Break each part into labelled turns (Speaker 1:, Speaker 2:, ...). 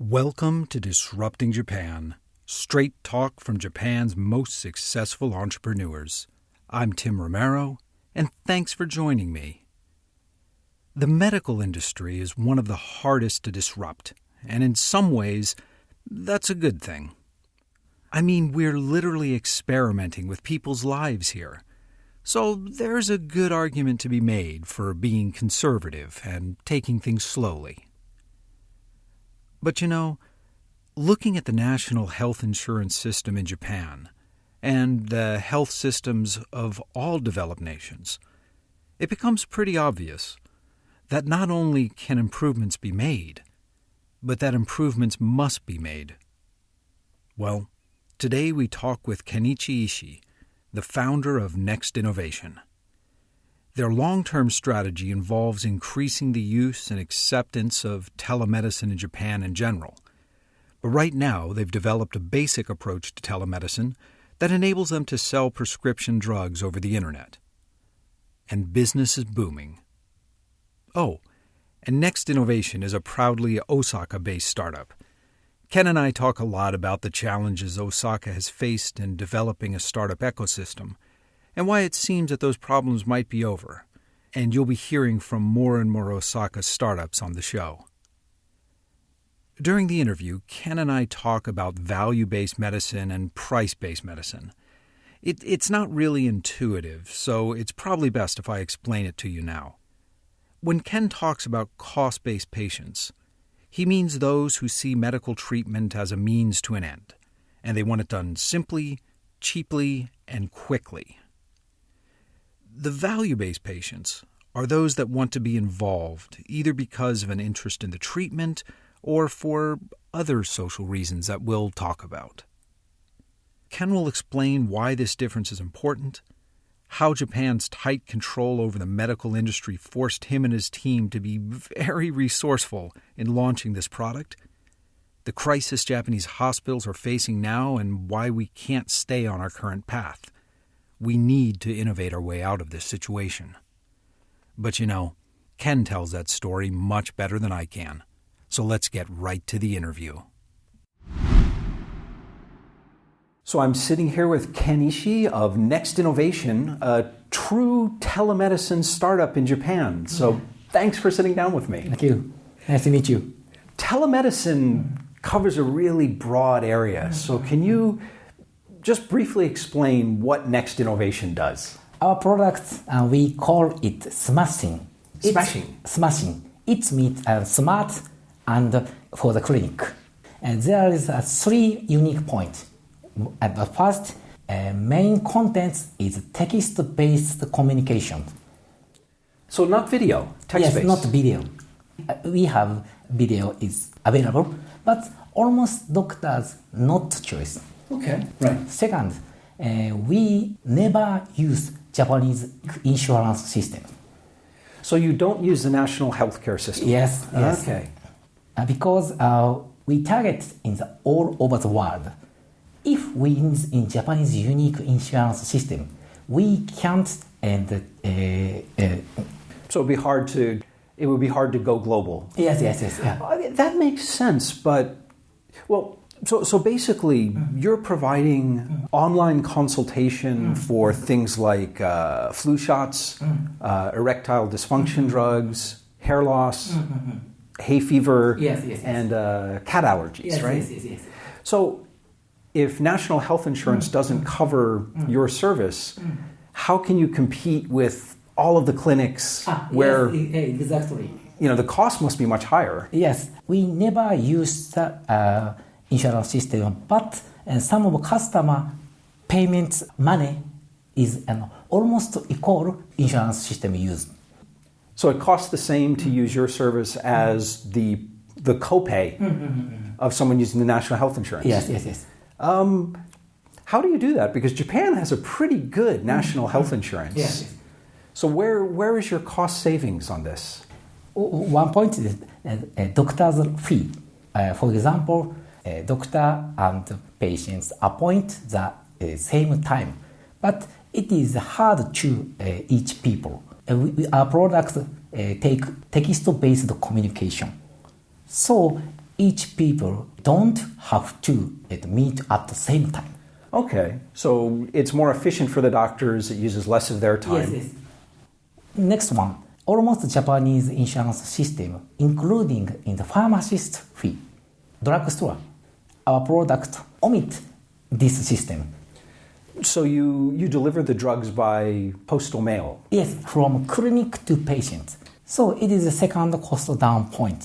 Speaker 1: Welcome to Disrupting Japan, straight talk from Japan's most successful entrepreneurs. I'm Tim Romero, and thanks for joining me. The medical industry is one of the hardest to disrupt, and in some ways, that's a good thing. I mean, we're literally experimenting with people's lives here, so there's a good argument to be made for being conservative and taking things slowly. But looking at the national health insurance system in Japan and the health systems of all developed nations, it becomes pretty obvious that not only can improvements be made, but that improvements must be made. Well, today we talk with Kenichi Ishii, the founder of Next Innovation. Their long-term strategy involves increasing the use and acceptance of telemedicine in Japan in general. But right now, they've developed a basic approach to telemedicine that enables them to sell prescription drugs over the internet. And business is booming. Oh, and Next Innovation is a proudly Osaka-based startup. Ken and I talk a lot about the challenges Osaka has faced in developing a startup ecosystem, and why it seems that those problems might be over, and you'll be hearing from more and more Osaka startups on the show. During the interview, Ken and I talk about value-based medicine and price-based medicine. It's not really intuitive, so it's probably best if I explain it to you now. When Ken talks about cost-based patients, he means those who see medical treatment as a means to an end, and they want it done simply, cheaply, and quickly. The value-based patients are those that want to be involved, either because of an interest in the treatment or for other social reasons that we'll talk about. Ken will explain why this difference is important, how Japan's tight control over the medical industry forced him and his team to be very resourceful in launching this product, the crisis Japanese hospitals are facing now, and why we can't stay on our current path. We need to innovate our way out of this situation. But Ken tells that story much better than I can. So let's get right to the interview. So I'm sitting here with Ken Ishii of Next Innovation, a true telemedicine startup in Japan. So thanks for sitting down with me.
Speaker 2: Thank you. Nice to meet you.
Speaker 1: Telemedicine covers a really broad area. So can you just briefly explain what Next Innovation does?
Speaker 2: Our product, we call it smashing.
Speaker 1: Smashing.
Speaker 2: It means smart and for the clinic. And there is three unique points. At the first, main content is text-based communication.
Speaker 1: So not video, text-based?
Speaker 2: Yes, not video. We have video is available, but almost doctors not choice.
Speaker 1: Okay, right.
Speaker 2: Second, we never use Japanese insurance system.
Speaker 1: So you don't use the national healthcare system?
Speaker 2: Yes.
Speaker 1: Okay.
Speaker 2: Because we target in the all over the world. If we use in Japanese unique insurance system, we can't
Speaker 1: So it would be hard to go global.
Speaker 2: Yes. Yeah.
Speaker 1: That makes sense, but So basically, you're providing online consultation for things like flu shots, erectile dysfunction drugs, hair loss, hay fever, and cat allergies, right?
Speaker 2: Yes.
Speaker 1: So if national health insurance doesn't cover your service, how can you compete with all of the clinics where
Speaker 2: exactly.
Speaker 1: The cost must be much higher?
Speaker 2: Yes, we never use the insurance system, but some of customer payments money is almost equal insurance system used.
Speaker 1: So it costs the same to use your service as the copay of someone using the national health insurance?
Speaker 2: Yes.
Speaker 1: How do you do that? Because Japan has a pretty good national health insurance.
Speaker 2: Yes.
Speaker 1: So where is your cost savings on this?
Speaker 2: One point is doctor's fee. For example, doctor and patients appoint the same time, but it is hard to each people. Our products take text-based communication. So each people don't have to meet at the same time.
Speaker 1: Okay, so it's more efficient for the doctors, it uses less of their time.
Speaker 2: Yes. Next one, almost Japanese insurance system, including in the pharmacist fee, drugstore. Our product omit this system.
Speaker 1: So you deliver the drugs by postal mail?
Speaker 2: Yes, from clinic to patient. So it is the second cost down point.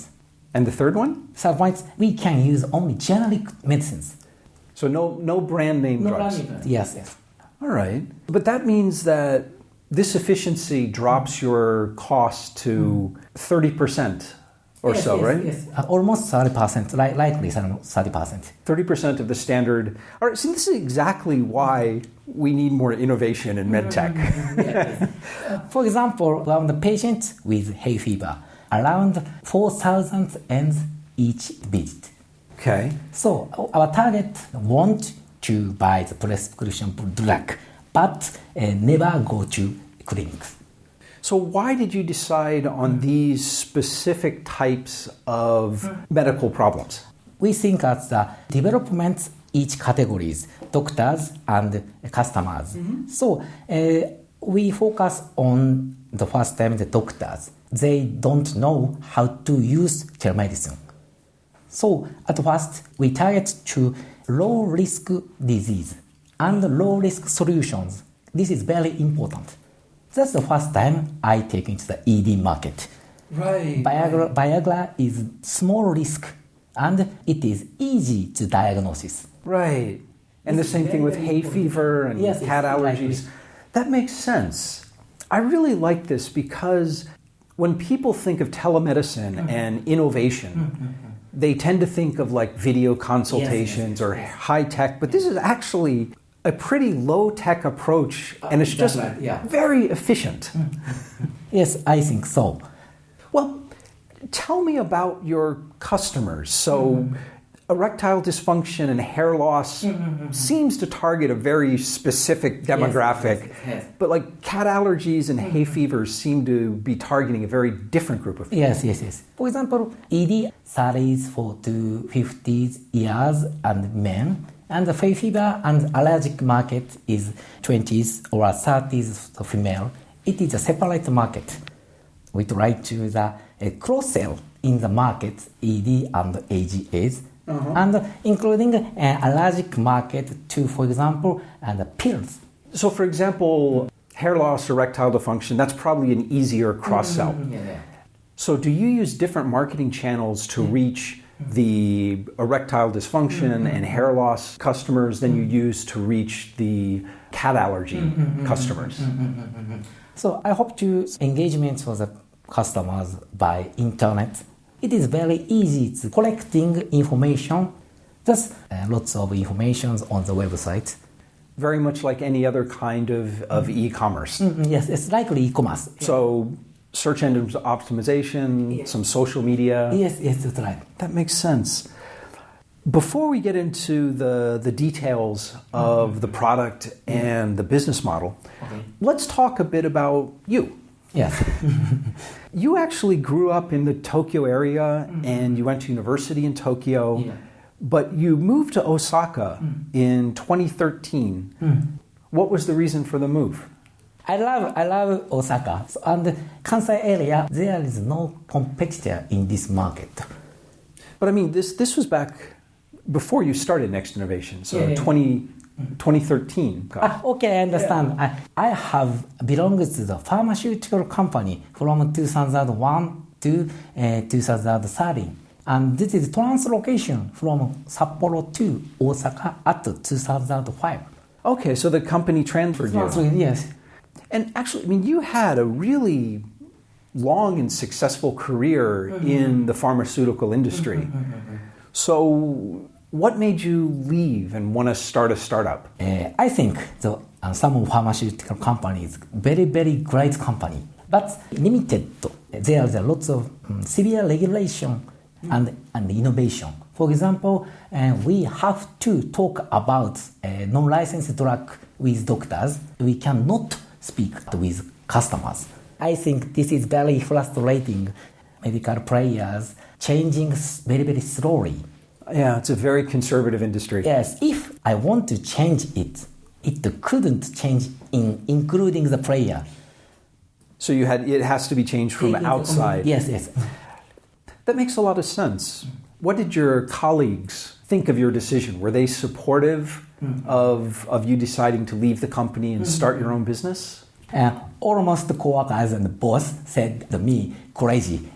Speaker 1: And the third one?
Speaker 2: Third point, we can use only generic medicines.
Speaker 1: So no brand name drugs?
Speaker 2: Yes.
Speaker 1: All right. But that means that this efficiency drops your cost to 30% or so, right?
Speaker 2: Yes. Almost 30%, likely 30%.
Speaker 1: 30% of the standard. All right, so this is exactly why we need more innovation in medtech.
Speaker 2: Yes. For example, the patient with hay fever, around 4,000 ends each visit.
Speaker 1: Okay.
Speaker 2: So our target want to buy the prescription drug, but never go to clinics.
Speaker 1: So why did you decide on these specific types of medical problems?
Speaker 2: We think as the development each categories, doctors and customers. So we focus on the first time the doctors. They don't know how to use telemedicine. So at first we target to low risk disease and low risk solutions. This is very important. That's the first time I take into the ED market.
Speaker 1: Right.
Speaker 2: Viagra is small risk and it is easy to diagnosis.
Speaker 1: Right. And the same thing with hay fever and cat allergies. That makes sense. I really like this because when people think of telemedicine and innovation, they tend to think of like video consultations or high tech, but this is actually a pretty low-tech approach, and it's just very efficient.
Speaker 2: Yes, I think so.
Speaker 1: Well, tell me about your customers. So erectile dysfunction and hair loss seems to target a very specific demographic, but like cat allergies and hay fevers seem to be targeting a very different group of people.
Speaker 2: Yes. For example, ED 30s to 50s years and men, and the hay fever and allergic market is 20s or 30s for female. It is a separate market. We try to cross-sell in the market ED and AGAs, and including allergic market too, for example, and the pills.
Speaker 1: So for example, hair loss, erectile dysfunction, that's probably an easier cross-sell. So do you use different marketing channels to reach the erectile dysfunction and hair loss customers than you use to reach the cat allergy customers?
Speaker 2: So I hope to engagement with the customers by internet. It is very easy to collecting information. There's lots of information on the website.
Speaker 1: Very much like any other kind of e-commerce.
Speaker 2: Yes, it's like e-commerce.
Speaker 1: So search engine optimization, some social media.
Speaker 2: Yes, that's right.
Speaker 1: That makes sense. Before we get into the details of the product and the business model, let's talk a bit about you.
Speaker 2: Yes.
Speaker 1: You actually grew up in the Tokyo area and you went to university in Tokyo, but you moved to Osaka in 2013. What was the reason for the move?
Speaker 2: I love Osaka. And Kansai area, there is no competitor in this market.
Speaker 1: But I mean, this was back before you started Next Innovation, so 2013.
Speaker 2: Okay, I understand. I have belonged to the pharmaceutical company from 2001 to 2013. And this is translocation from Sapporo to Osaka at 2005.
Speaker 1: Okay, so the company transferred you.
Speaker 2: Yes.
Speaker 1: And actually, I mean, you had a really long and successful career in the pharmaceutical industry. So what made you leave and want to start a startup?
Speaker 2: I think some pharmaceutical companies, very, very great company, but limited. There are lots of severe regulation and innovation. For example, we have to talk about non-licensed drug with doctors. We cannot speak with customers. I think this is very frustrating. Medical players changing very, very slowly.
Speaker 1: Yeah, it's a very conservative industry.
Speaker 2: Yes, if I want to change it, it couldn't change including the player.
Speaker 1: So it has to be changed from outside.
Speaker 2: Yes, yes.
Speaker 1: That makes a lot of sense. What did your colleagues think of your decision? Were they supportive of you deciding to leave the company and start your own business?
Speaker 2: Almost the coworkers and boss said to me, crazy.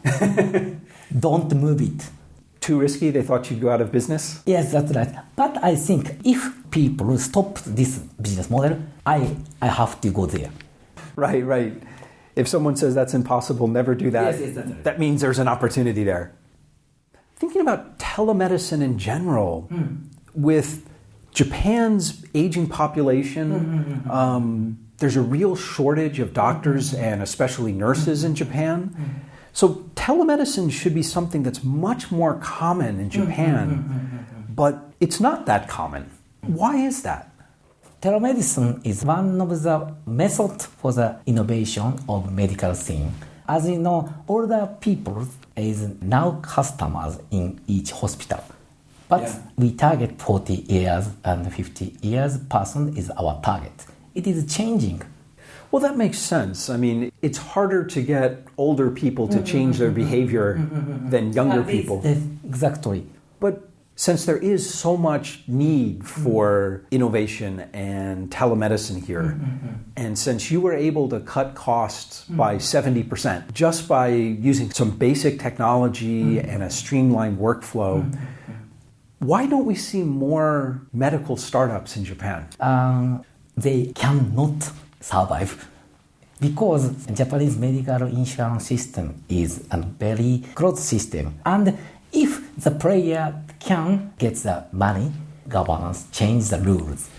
Speaker 2: Don't move it.
Speaker 1: Too risky? They thought you'd go out of business?
Speaker 2: Yes, that's right. But I think if people stop this business model, I have to go there.
Speaker 1: Right, right. If someone says that's impossible, never do that.
Speaker 2: Yes, that's right.
Speaker 1: That means there's an opportunity there. Thinking about telemedicine in general, with Japan's aging population, there's a real shortage of doctors and especially nurses in Japan. So telemedicine should be something that's much more common in Japan, but it's not that common. Why is that?
Speaker 2: Telemedicine is one of the methods for the innovation of medical thing. As you know, older people is now customers in each hospital. But we target 40 years and 50 years person is our target. It is changing.
Speaker 1: Well, that makes sense. I mean, it's harder to get older people to change their behavior than younger people.
Speaker 2: Exactly.
Speaker 1: But since there is so much need for innovation and telemedicine here, and since you were able to cut costs by 70% just by using some basic technology and a streamlined workflow, why don't we see more medical startups in Japan?
Speaker 2: They cannot survive because Japanese medical insurance system is a very closed system, and if the player can get the money, governance change the rules.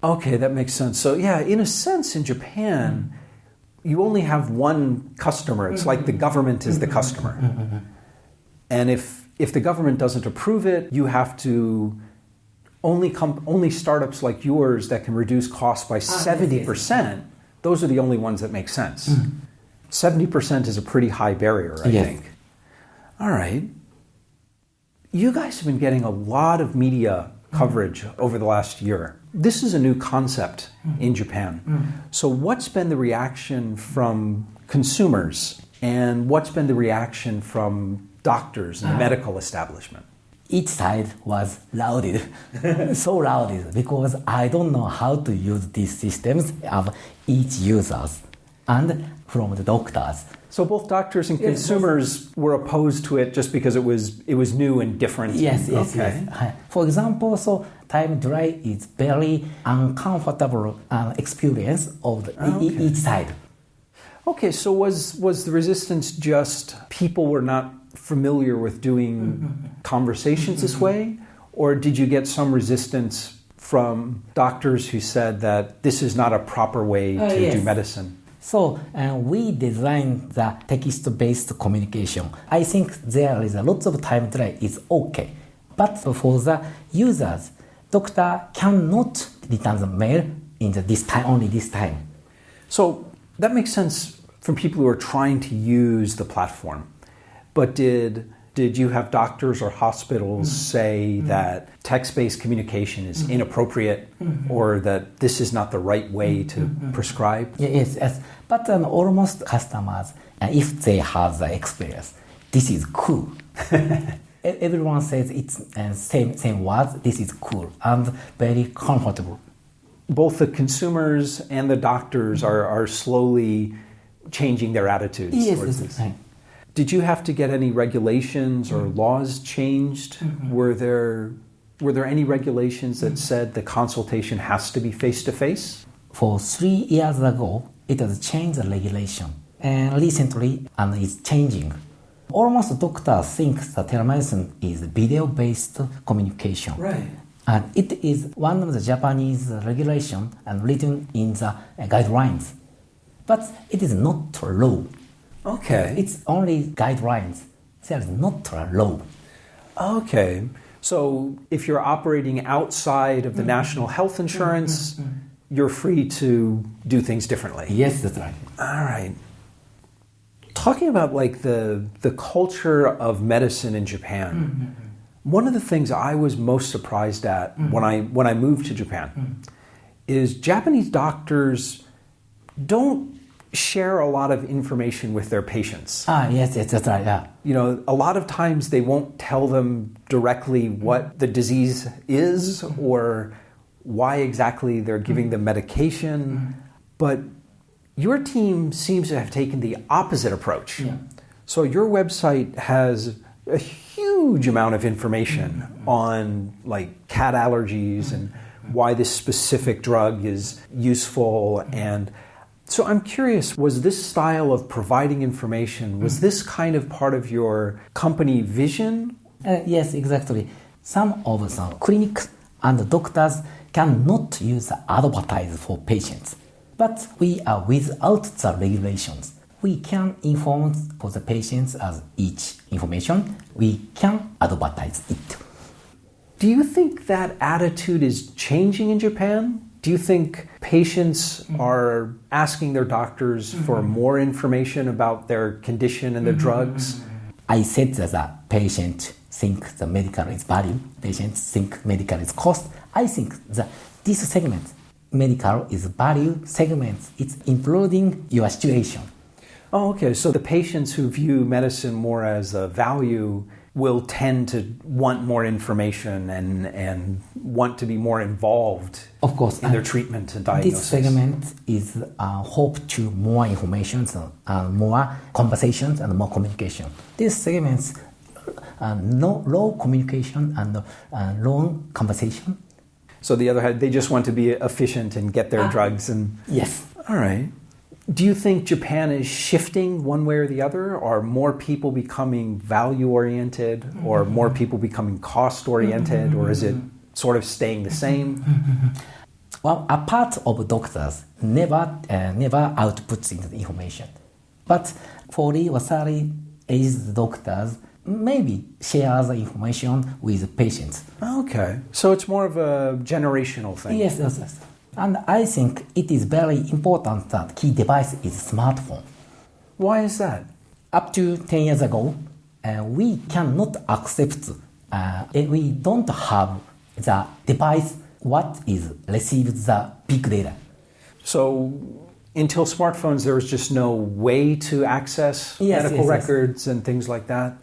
Speaker 1: Okay, that makes sense. So yeah, in a sense in Japan, you only have one customer. It's like the government is the customer. And if the government doesn't approve it, you have to only startups like yours that can reduce costs by 70%, those are the only ones that make sense. 70% is a pretty high barrier, I think. All right. You guys have been getting a lot of media coverage over the last year. This is a new concept in Japan. So what's been the reaction from consumers and what's been the reaction from doctors and the medical establishment?
Speaker 2: Each side was lauded, so lauded, because I don't know how to use these systems of each users and from the doctors.
Speaker 1: So both doctors and consumers were opposed to it just because it was new and different.
Speaker 2: Yes. For example, so time delay is very uncomfortable experience of each side.
Speaker 1: Okay, so was the resistance just people were not familiar with doing conversations this way? Or did you get some resistance from doctors who said that this is not a proper way to do medicine?
Speaker 2: So we designed the text-based communication. I think there is a lot of time delay. It's okay. But for the users, doctor cannot return the mail in this time, only this time.
Speaker 1: So that makes sense from people who are trying to use the platform. But did you have doctors or hospitals say that text-based communication is inappropriate or that this is not the right way to prescribe?
Speaker 2: Yes. But almost customers, if they have the experience, this is cool. Everyone says it's same words, this is cool and very comfortable.
Speaker 1: Both the consumers and the doctors are slowly changing their attitudes towards this.
Speaker 2: Right.
Speaker 1: Did you have to get any regulations or laws changed? Were there any regulations that said the consultation has to be face-to-face?
Speaker 2: For 3 years ago, it has changed the regulation. And recently, and it's changing. Almost doctors think that telemedicine is video-based communication.
Speaker 1: Right.
Speaker 2: And it is one of the Japanese regulation and written in the guidelines. But it is not law.
Speaker 1: Okay.
Speaker 2: It's only guidelines. There is not a law.
Speaker 1: Okay. So if you're operating outside of the national health insurance, you're free to do things differently.
Speaker 2: Yes, that's right.
Speaker 1: All right. Talking about like the culture of medicine in Japan, one of the things I was most surprised at when I moved to Japan is Japanese doctors don't share a lot of information with their patients.
Speaker 2: Yes, that's right, yeah.
Speaker 1: You know, a lot of times they won't tell them directly what the disease is or why exactly they're giving them medication. But your team seems to have taken the opposite approach.
Speaker 2: Yeah.
Speaker 1: So your website has a huge amount of information on like cat allergies and why this specific drug is useful. And so I'm curious, was this style of providing information, was this kind of part of your company vision?
Speaker 2: Yes, exactly. Some of the clinics and doctors cannot use advertise for patients. But we are without the regulations. We can inform for the patients as each information. We can advertise it.
Speaker 1: Do you think that attitude is changing in Japan? Do you think patients are asking their doctors for more information about their condition and their drugs?
Speaker 2: I said that the patient think the medical is value, patients think medical is cost. I think that this segment, medical is value segment, it's improving your situation.
Speaker 1: Oh, okay. So the patients who view medicine more as a value will tend to want more information and want to be more involved,
Speaker 2: of course,
Speaker 1: in their treatment and diagnosis.
Speaker 2: This segment is hope to more information, more conversations and more communication. This segment low communication and low conversation.
Speaker 1: So the other hand, they just want to be efficient and get their drugs. And
Speaker 2: yes.
Speaker 1: All right. Do you think Japan is shifting one way or the other? Are more people becoming value-oriented or more people becoming cost-oriented, or is it sort of staying the same?
Speaker 2: Well, a part of doctors never outputs into the information. But 40 or 30 aged doctors maybe share the information with patients.
Speaker 1: Okay. So it's more of a generational thing.
Speaker 2: Yes. And I think it is very important that key device is smartphone.
Speaker 1: Why is that?
Speaker 2: Up to 10 years ago, we cannot accept, we don't have the device what is received the big data.
Speaker 1: So until smartphones, there was just no way to access medical records and things like that.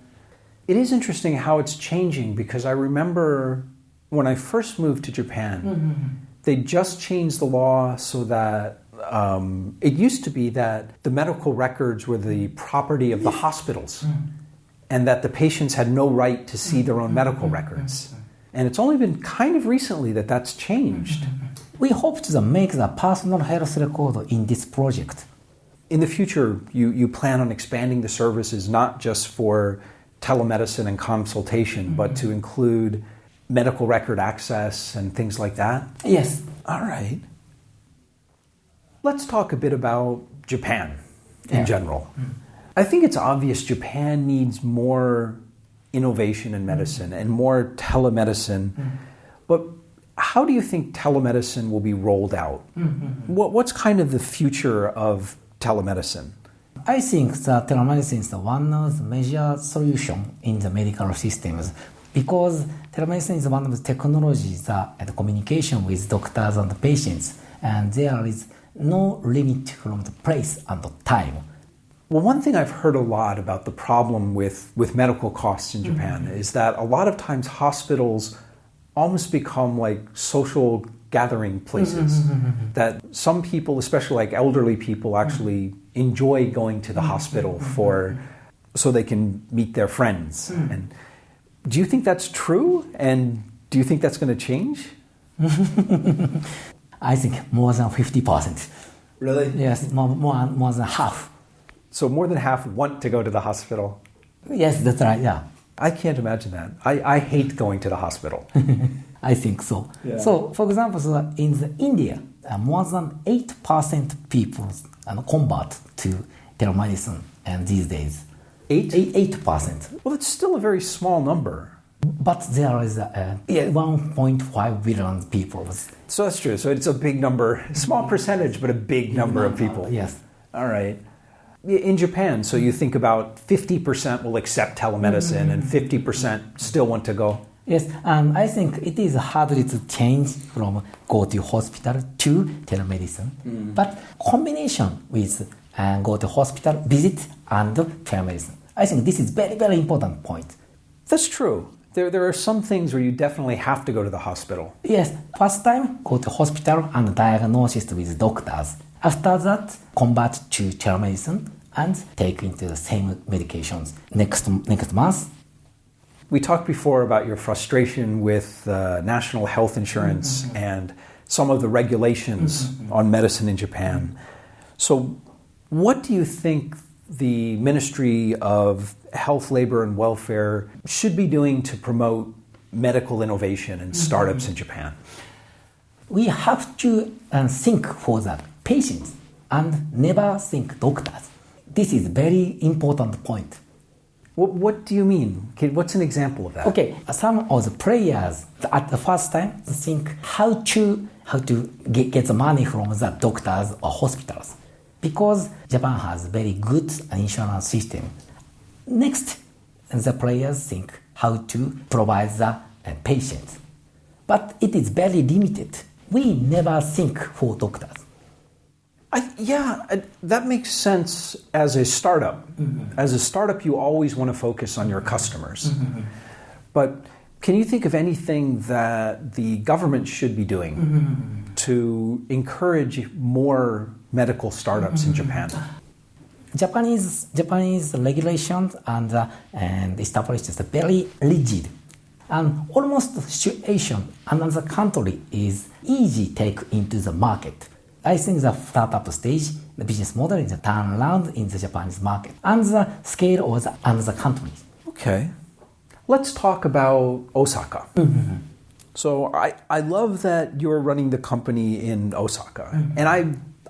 Speaker 1: It is interesting how it's changing, because I remember when I first moved to Japan, they just changed the law so that it used to be that the medical records were the property of the hospitals and that the patients had no right to see their own medical records. And it's only been kind of recently that that's changed.
Speaker 2: We hope to make the personal health record in this project.
Speaker 1: In the future, you plan on expanding the services not just for telemedicine and consultation, but to include medical record access and things like that?
Speaker 2: Yes.
Speaker 1: All right. Let's talk a bit about Japan in general. I think it's obvious Japan needs more innovation in medicine and more telemedicine. But how do you think telemedicine will be rolled out? What's kind of the future of telemedicine?
Speaker 2: I think that telemedicine is one of the major solutions in the medical systems, because telemedicine is one of the technologies that communication with doctors and patients, and there is no limit from the place and the time.
Speaker 1: Well, one thing I've heard a lot about the problem with medical costs in Japan is that a lot of times hospitals almost become like social gathering places. That some people, especially like elderly people, actually enjoy going to the hospital so they can meet their friends. And do you think that's true? And do you think that's going to change?
Speaker 2: I think more than 50%.
Speaker 1: Really?
Speaker 2: Yes, more than half.
Speaker 1: So more than half want to go to the hospital?
Speaker 2: Yes, that's right, yeah.
Speaker 1: I can't imagine that. I hate going to the hospital.
Speaker 2: I think so.
Speaker 1: Yeah.
Speaker 2: So, for example, in India, more than 8% people convert to telemedicine and these days. 8%.
Speaker 1: Well, it's still a very small number.
Speaker 2: But there is 1.5 billion people.
Speaker 1: So that's true. So it's a big number, small percentage, but a big number of people.
Speaker 2: Yes.
Speaker 1: All right. in Japan, so you think about 50% will accept telemedicine and 50% still want to go.
Speaker 2: Yes, and I think it is hardly to change from go to hospital to telemedicine. But combination with go to hospital, visit, and telemedicine. I think this is very, very important point.
Speaker 1: That's true. There are some things where you definitely have to go to the hospital.
Speaker 2: Yes, first time go to hospital and diagnosis with doctors. After that, convert to telemedicine and take into the same medications. Next month.
Speaker 1: We talked before about your frustration with national health insurance and some of the regulations on medicine in Japan. So what do you think the Ministry of Health, Labor and Welfare should be doing to promote medical innovation and startups in Japan?
Speaker 2: We have to think for the patients and never think doctors. This is very important point.
Speaker 1: What do you mean? What's an example of that?
Speaker 2: Okay, some of the players at the first time think how to get the money from the doctors or hospitals, because Japan has very good insurance system. Next, the players think how to provide the patients, but it is very limited. We never think for doctors.
Speaker 1: That makes sense as a startup. As a startup, you always want to focus on your customers. But can you think of anything that the government should be doing to encourage more medical startups in Japan?
Speaker 2: Japanese regulations and established is very rigid. And almost situation another country is easy take into the market. I think the startup stage, the business model is a turnaround in the Japanese market and the scale of the another countries.
Speaker 1: Okay. Let's talk about Osaka. So I love that you're running the company in Osaka. And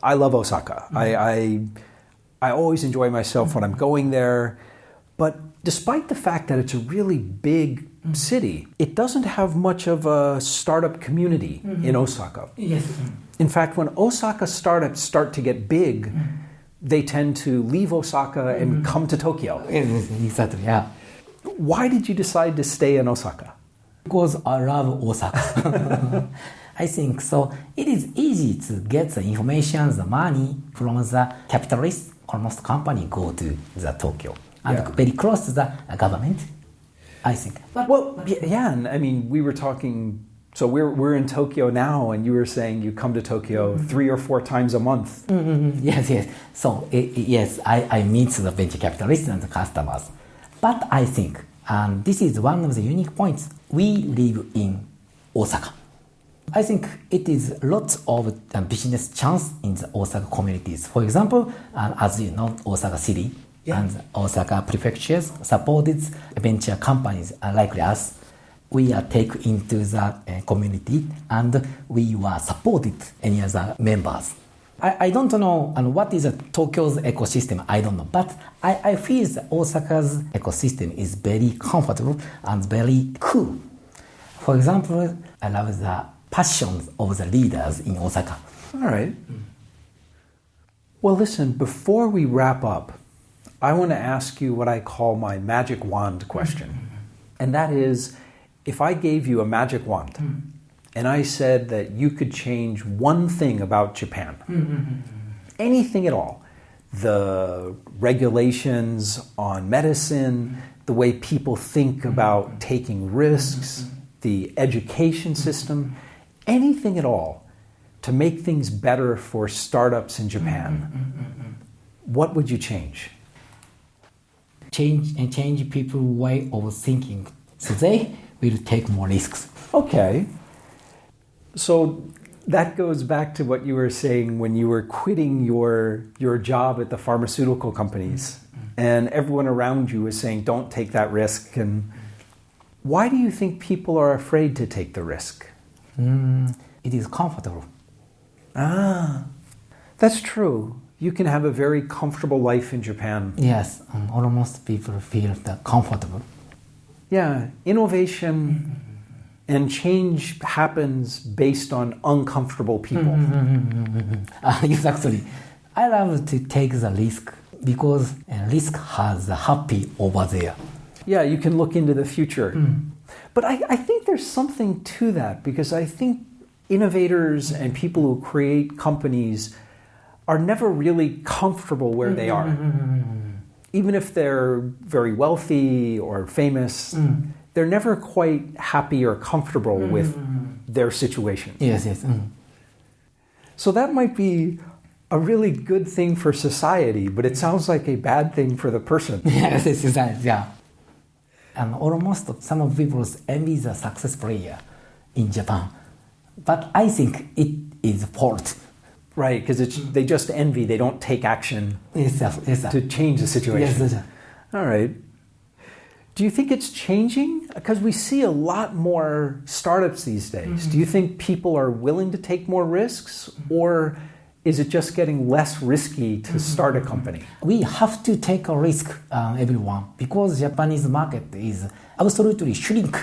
Speaker 1: I love Osaka. I always enjoy myself when I'm going there. But despite the fact that it's a really big city, it doesn't have much of a startup community in Osaka.
Speaker 2: Yes.
Speaker 1: In fact, when Osaka startups start to get big, they tend to leave Osaka and come to Tokyo.
Speaker 2: Exactly, yeah.
Speaker 1: Why did you decide to stay in Osaka?
Speaker 2: Because I love Osaka. I think so. It is easy to get the information, the money from the capitalist, almost company go to the Tokyo. And very close to the government, I think.
Speaker 1: And I mean, we were talking. So we're in Tokyo now, and you were saying you come to Tokyo 3 or 4 times a month.
Speaker 2: Yes. So yes, I meet the venture capitalists and the customers. But I think, and this is one of the unique points, we live in Osaka. I think it is lots of business chance in the Osaka communities. For example, as you know, Osaka City and Osaka prefectures supported venture companies like us. We are taken into the community and we were supported any other members. I don't know what is Tokyo's ecosystem, I don't know, but I feel that Osaka's ecosystem is very comfortable and very cool. For example, I love the passions of the leaders in Osaka.
Speaker 1: All right. Well, listen, before we wrap up, I want to ask you what I call my magic wand question. And that is, if I gave you a magic wand and I said that you could change one thing about Japan, anything at all, the regulations on medicine, the way people think about taking risks, the education system, anything at all to make things better for startups in Japan, what would you change?
Speaker 2: Change people's way of thinking so they will take more risks.
Speaker 1: Okay. So that goes back to what you were saying when you were quitting your job at the pharmaceutical companies and everyone around you was saying, don't take that risk. And why do you think people are afraid to take the risk?
Speaker 2: It is comfortable.
Speaker 1: That's true. You can have a very comfortable life in Japan.
Speaker 2: Yes, almost people feel comfortable.
Speaker 1: Yeah, innovation and change happens based on uncomfortable people.
Speaker 2: Exactly. I love to take the risk because risk has a happy over there.
Speaker 1: Yeah, you can look into the future. But I think there's something to that, because I think innovators and people who create companies are never really comfortable where they are. Even if they're very wealthy or famous, they're never quite happy or comfortable with their situation.
Speaker 2: Yes.
Speaker 1: So that might be a really good thing for society, but it sounds like a bad thing for the person.
Speaker 2: Yes, yeah. And almost some people envy the success player in Japan. But I think it is fault.
Speaker 1: Right, because they just envy, they don't take action
Speaker 2: Yes,
Speaker 1: to change the situation.
Speaker 2: Yes.
Speaker 1: All right. Do you think it's changing? Because we see a lot more startups these days. Do you think people are willing to take more risks, or is it just getting less risky to start a company?
Speaker 2: We have to take a risk, everyone, because Japanese market is absolutely shrink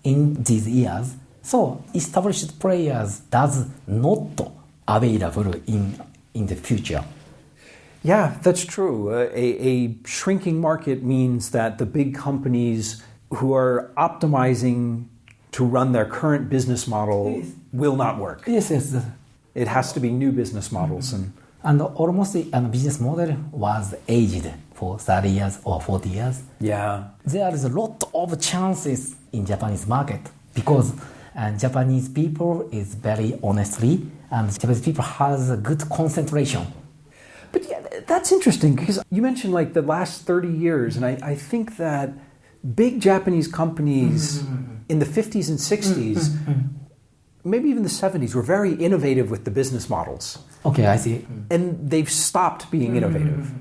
Speaker 2: in these years. So established players does not available in the future.
Speaker 1: Yeah, that's true. A shrinking market means that the big companies who are optimizing to run their current business model will not work.
Speaker 2: Yes.
Speaker 1: It has to be new business models.
Speaker 2: And almost the business model was aged for 30 years or 40 years.
Speaker 1: Yeah.
Speaker 2: There is a lot of chances in Japanese market because Japanese people is very honestly, and Japanese people has a good concentration.
Speaker 1: But yeah, that's interesting, because you mentioned like the last 30 years, and I think that big Japanese companies in the 50s and 60s, maybe even the 70s, were very innovative with the business models.
Speaker 2: Okay, I see.
Speaker 1: And they've stopped being innovative.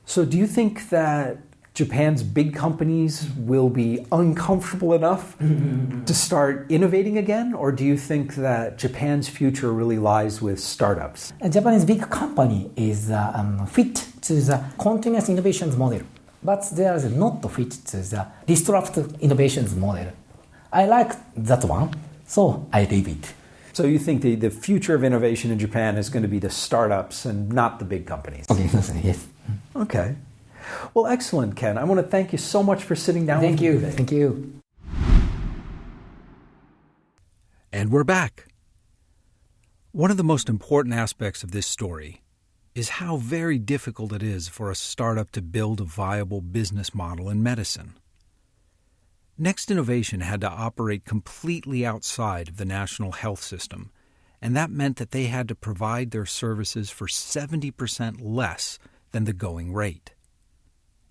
Speaker 1: So do you think that Japan's big companies will be uncomfortable enough to start innovating again? Or do you think that Japan's future really lies with startups?
Speaker 2: A Japanese big company is fit to the continuous innovations model, but there is not fit to the disruptive innovations model. I like that one, so I leave it.
Speaker 1: So you think the future of innovation in Japan is going to be the startups and not the big companies?
Speaker 2: Okay, yes.
Speaker 1: Okay. Well, excellent, Ken. I want to thank you so much for sitting down with me today.
Speaker 2: Thank you.
Speaker 1: And we're back. One of the most important aspects of this story is how very difficult it is for a startup to build a viable business model in medicine. Next Innovation had to operate completely outside of the national health system, and that meant that they had to provide their services for 70% less than the going rate.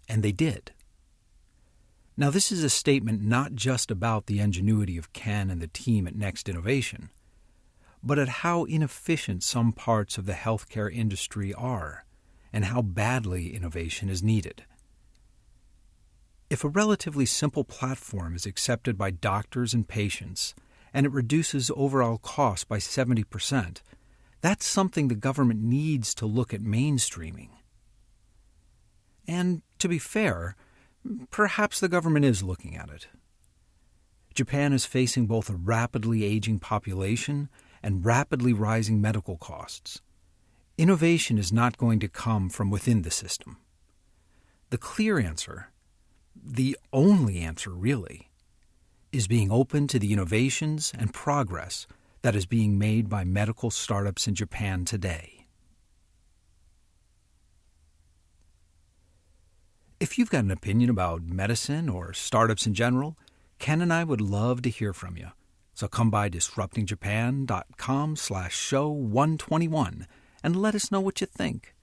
Speaker 1: And they did. Now, this is a statement not just about the ingenuity of Ken and the team at Next Innovation, but at how inefficient some parts of the healthcare industry are and how badly innovation is needed. If a relatively simple platform is accepted by doctors and patients and it reduces overall costs by 70%, that's something the government needs to look at mainstreaming. And to be fair, perhaps the government is looking at it. Japan is facing both a rapidly aging population and rapidly rising medical costs. Innovation is not going to come from within the system. The clear answer, the only answer really, is being open to the innovations and progress that is being made by medical startups in Japan today. If you've got an opinion about medicine or startups in general, Ken and I would love to hear from you. So come by disruptingjapan.com/show121 and let us know what you think.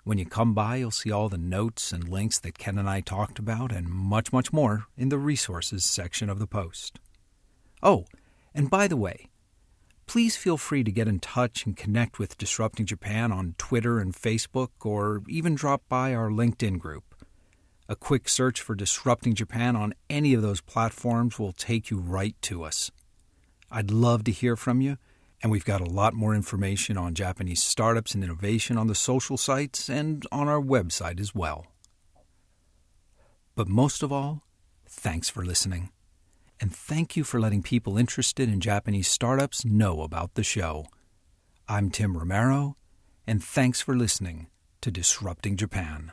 Speaker 1: When you come by, you'll see all the notes and links that Ken and I talked about and much, much more in the resources section of the post. Oh, and by the way, please feel free to get in touch and connect with Disrupting Japan on Twitter and Facebook, or even drop by our LinkedIn group. A quick search for Disrupting Japan on any of those platforms will take you right to us. I'd love to hear from you, and we've got a lot more information on Japanese startups and innovation on the social sites and on our website as well. But most of all, thanks for listening. And thank you for letting people interested in Japanese startups know about the show. I'm Tim Romero, and thanks for listening to Disrupting Japan.